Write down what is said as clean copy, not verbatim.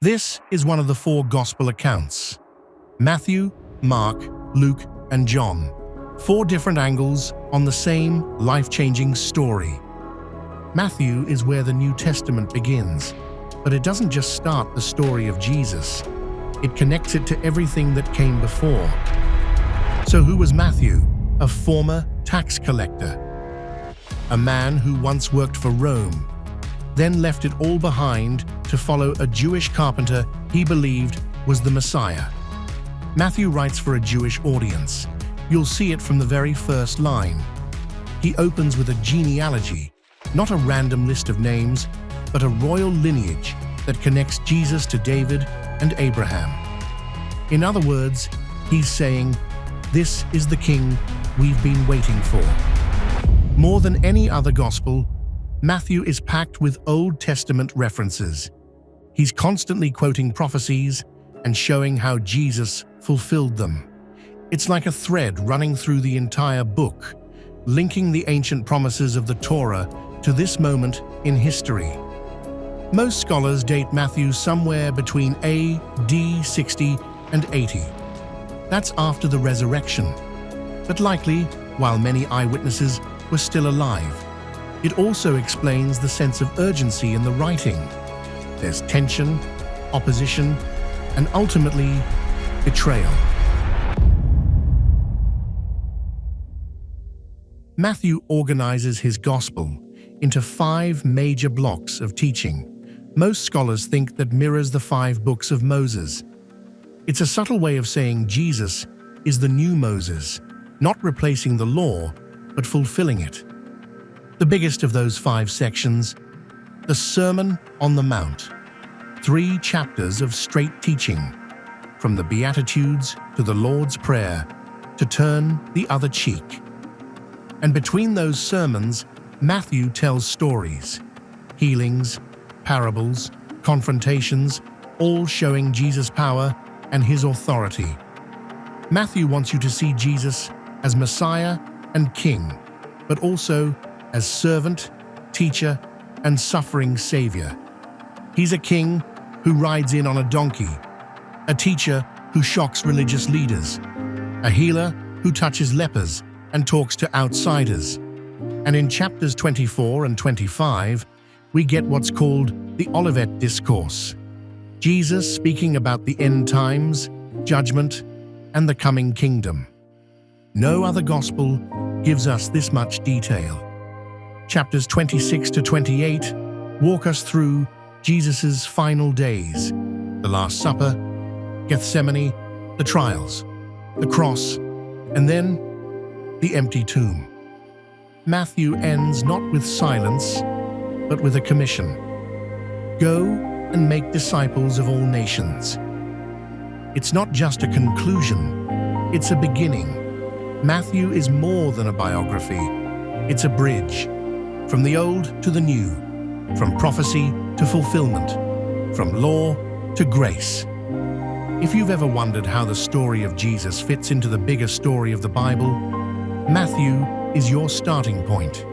This is one of the four gospel accounts: Matthew, Mark, Luke, and John. Four different angles on the same life-changing story. Matthew is where the New Testament begins, but it doesn't just start the story of Jesus. It connects it to everything that came before. So who was Matthew? A former tax collector. A man who once worked for Rome, then left it all behind to follow a Jewish carpenter he believed was the Messiah. Matthew writes for a Jewish audience. You'll see it from the very first line. He opens with a genealogy, not a random list of names, but a royal lineage that connects Jesus to David and Abraham. In other words, he's saying, this is the king we've been waiting for. More than any other gospel, Matthew is packed with Old Testament references. He's constantly quoting prophecies and showing how Jesus fulfilled them. It's like a thread running through the entire book, linking the ancient promises of the Torah to this moment in history. Most scholars date Matthew somewhere between AD 60 and 80. That's after the resurrection, but likely while many eyewitnesses were still alive. It also explains the sense of urgency in the writing. There's tension, opposition, and ultimately, betrayal. Matthew organizes his gospel into 5 major blocks of teaching. Most scholars think that mirrors the 5 books of Moses. It's a subtle way of saying Jesus is the new Moses, not replacing the law, but fulfilling it. The biggest of those 5 sections, the Sermon on the Mount. 3 chapters of straight teaching, from the Beatitudes to the Lord's Prayer, to turn the other cheek. And between those sermons, Matthew tells stories, healings, parables, confrontations, all showing Jesus' power and his authority. Matthew wants you to see Jesus as Messiah and King, but also as servant, teacher, and suffering Savior. He's a king who rides in on a donkey, a teacher who shocks religious leaders, a healer who touches lepers and talks to outsiders. And in chapters 24 and 25, we get what's called the Olivet Discourse. Jesus speaking about the end times, judgment, and the coming kingdom. No other gospel gives us this much detail. Chapters 26 to 28 walk us through Jesus' final days, the Last Supper, Gethsemane, the trials, the cross, and then the empty tomb. Matthew ends not with silence, but with a commission. Go and make disciples of all nations. It's not just a conclusion, it's a beginning. Matthew is more than a biography. It's a bridge, from the old to the new, from prophecy to fulfillment, from law to grace. If you've ever wondered how the story of Jesus fits into the bigger story of the Bible, Matthew is your starting point.